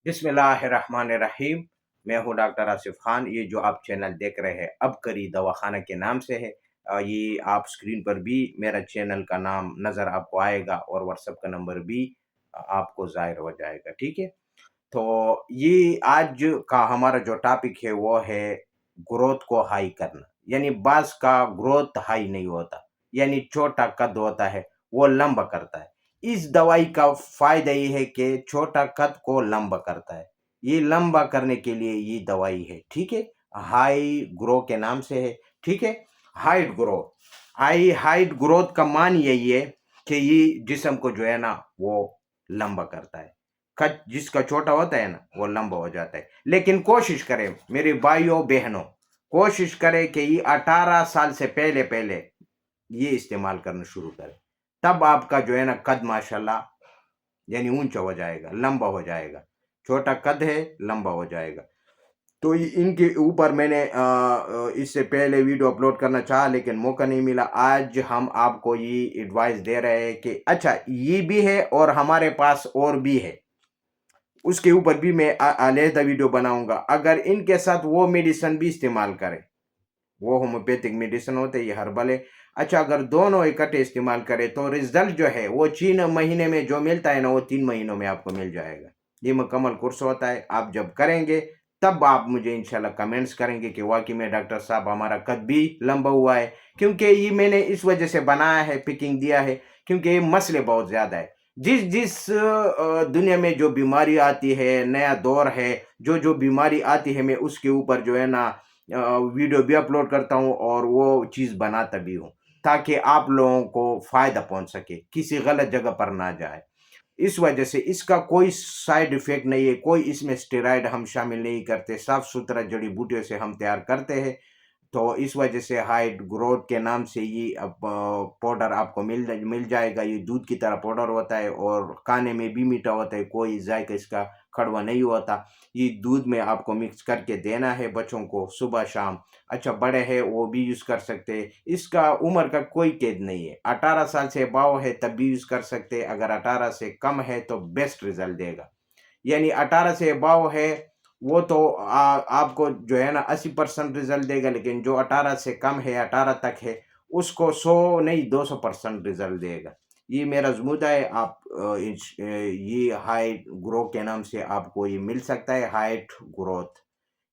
बिस्मिल्लाहिर्रहमानिर्रहीम। मैं हूँ डॉक्टर आसिफ खान। ये जो आप चैनल देख रहे हैं अबकरी दवाखाना के नाम से है। ये आप स्क्रीन पर भी मेरा चैनल का नाम नज़र आपको आएगा और व्हाट्सएप का नंबर भी आपको ज़ाहिर हो जाएगा, ठीक है। तो ये आज का हमारा जो टॉपिक है वो है ग्रोथ को हाई करना। यानी बांस का ग्रोथ हाई नहीं होता, यानी छोटा कद होता है, वो लंबा करता है। इस दवाई का फायदा ये है कि छोटा कद को लंबा करता है। ये लंबा करने के लिए ये दवाई है, ठीक है। हाई ग्रो के नाम से है, ठीक है। हाइट ग्रो, हाइट ग्रोथ का मान यही है कि ये जिस्म को जो है ना वो लंबा करता है। कद जिसका छोटा होता है ना वो लंबा हो जाता है। लेकिन कोशिश करें मेरे भाइयों बहनों, कोशिश करें कि ये 18 साल से पहले पहले ये इस्तेमाल करना शुरू करें। तब आपका जो है ना कद माशाल्लाह यानी ऊंचा हो जाएगा, लंबा हो जाएगा। छोटा कद है, लंबा हो जाएगा। तो इनके ऊपर मैंने इससे पहले वीडियो अपलोड करना चाहा लेकिन मौका नहीं मिला। आज हम आपको ये एडवाइस दे रहे हैं कि अच्छा ये भी है और हमारे पास और भी है, उसके ऊपर भी मैं अलहदा वीडियो बनाऊंगा। अगर इनके साथ वो मेडिसिन भी इस्तेमाल करें, वो होम्योपैथिक मेडिसिन होते हैं, ये हर्बल है। अच्छा अगर दोनों इकट्ठे इस्तेमाल करें तो रिजल्ट जो है वो 3 महीने में जो मिलता है ना वो 3 महीनों में आपको मिल जाएगा। ये मुकम्मल कोर्स होता है। आप जब करेंगे तब आप मुझे इंशाल्लाह कमेंट्स करेंगे कि वाकई में डॉक्टर साहब हमारा कद भी लंबा हुआ है। क्योंकि ये मैंने इस वजह से बनाया है, पिकिंग दिया है, क्योंकि ये मसले बहुत ज़्यादा है। जिस जिस दुनिया में जो बीमारी आती है, नया दौर है, जो जो बीमारी आती है, मैं उसके ऊपर जो है ना वीडियो भी अपलोड करता हूँ और वो चीज़ बनाता भी हूँ ताकि आप लोगों को फ़ायदा पहुंच सके, किसी गलत जगह पर ना जाए। इस वजह से इसका कोई साइड इफ़ेक्ट नहीं है, कोई इसमें स्टेरॉइड हम शामिल नहीं करते, साफ-सुथरा जड़ी-बूटियों से हम तैयार करते हैं। तो इस वजह से हाइट ग्रोथ के नाम से ये अब पाउडर आपको मिल जाएगा। ये दूध की तरह पाउडर होता है और खाने में भी मीठा होता है, कोई जायका इसका कड़वा नहीं होता। ये दूध में आपको मिक्स करके देना है बच्चों को सुबह शाम। अच्छा बड़े हैं वो भी यूज़ कर सकते हैं, इसका उम्र का कोई कैद नहीं है। 18 साल से अबव है तब भी यूज़ कर सकते हैं, अगर 18 से कम है तो बेस्ट रिजल्ट देगा। यानी 18 से अबव है वो तो आपको जो है ना 80% रिजल्ट देगा, लेकिन जो 18 से कम है, 18 तक है, उसको 100 नहीं 200% रिजल्ट देगा। ये मेरा अज़मूदा है। आप ये हाइट ग्रो के नाम से आपको ये मिल सकता है, हाइट ग्रोथ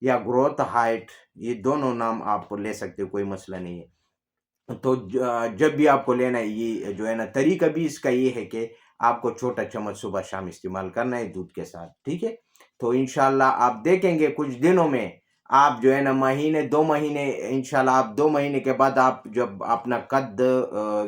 या ग्रोथ हाइट, ये दोनों नाम आप ले सकते हो, कोई मसला नहीं है। तो जब भी आपको लेना है ये जो है ना तरीका भी इसका ये है कि आपको छोटा चम्मच सुबह शाम इस्तेमाल करना है दूध के साथ, ठीक है। तो इंशाल्लाह आप देखेंगे कुछ दिनों में आप जो है ना महीने 2 महीने, इंशाल्लाह आप 2 महीने के बाद आप जब अपना कद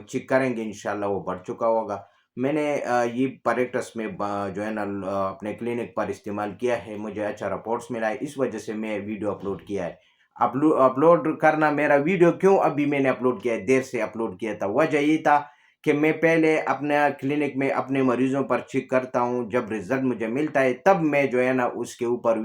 चेक करेंगे इंशाल्लाह वो बढ़ चुका होगा। मैंने ये प्रैक्टिस में जो है ना अपने क्लिनिक पर इस्तेमाल किया है, मुझे अच्छा रिपोर्ट्स मिला है, इस वजह से मैं वीडियो अपलोड किया है। अपलोड करना मेरा वीडियो क्यों अभी मैंने अपलोड किया है, देर से अपलोड किया था, वजह ये था कि मैं पहले अपने क्लिनिक में अपने मरीजों पर चेक करता हूँ, जब रिजल्ट मुझे मिलता है तब मैं जो है ना उसके ऊपर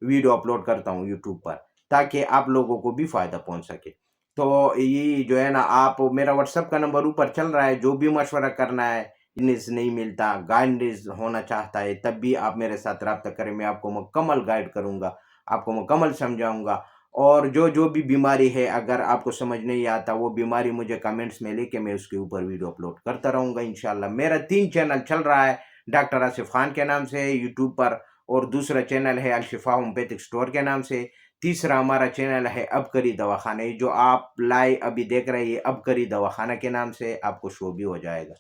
वीडियो अपलोड करता हूँ यूट्यूब पर, ताकि आप लोगों को भी फ़ायदा पहुँच सके। तो ये जो है ना आप मेरा व्हाट्सएप का नंबर ऊपर चल रहा है, जो भी मशवरा करना है, गाइडेंस नहीं मिलता, गाइडेंस होना चाहता है, तब भी आप मेरे साथ रब्ता करें, मैं आपको मुकम्मल गाइड करूँगा, आपको मुकम्मल समझाऊँगा। और जो जो भी बीमारी है अगर आपको समझ नहीं आता वो बीमारी मुझे कमेंट्स में लेके मैं उसके ऊपर वीडियो अपलोड करता रहूँगा इंशाल्लाह। मेरा 3 चैनल चल रहा है, डॉक्टर आसिफ खान के नाम से यूट्यूब पर, और दूसरा चैनल है अल-शिफा होम्योपैथिक स्टोर के नाम से। तीसरा हमारा चैनल है अबकरी दवाखाना, ये जो आप लाइव अभी देख रहे हैं ये अबकरी दवाखाना के नाम से आपको शो भी हो जाएगा।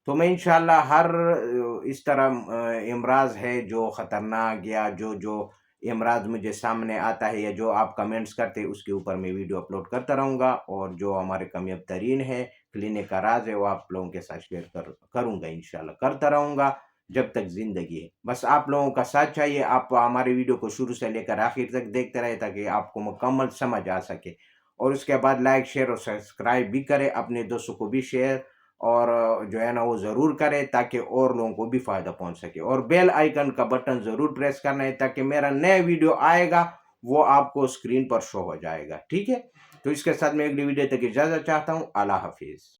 तो मैं इंशाल्लाह हर इस तरह इमराज़ है जो ख़तरनाक या जो जो इमराज मुझे सामने आता है या जो आप कमेंट्स करते हैं उसके ऊपर मैं वीडियो अपलोड करता रहूँगा, और जो हमारे कामयाब तरीन है क्लिनिक का राज है वो आप लोगों के साथ शेयर करूँगा, इंशाल्लाह करता रहूँगा जब तक ज़िंदगी है। बस आप लोगों का साथ चाहिए, आप हमारे वीडियो को शुरू से लेकर आखिर तक देखते रहे ताकि आपको मुकम्मल समझ आ सके, और उसके बाद लाइक शेयर और सब्सक्राइब भी करें, अपने दोस्तों को भी शेयर और जो है ना वो ज़रूर करें ताकि और लोगों को भी फ़ायदा पहुंच सके, और बेल आइकन का बटन ज़रूर प्रेस करना है ताकि मेरा नया वीडियो आएगा वो आपको स्क्रीन पर शो हो जाएगा, ठीक है। तो इसके साथ मैं अगली वीडियो तक इजाज़त चाहता हूँ। अल्लाह हाफिज़।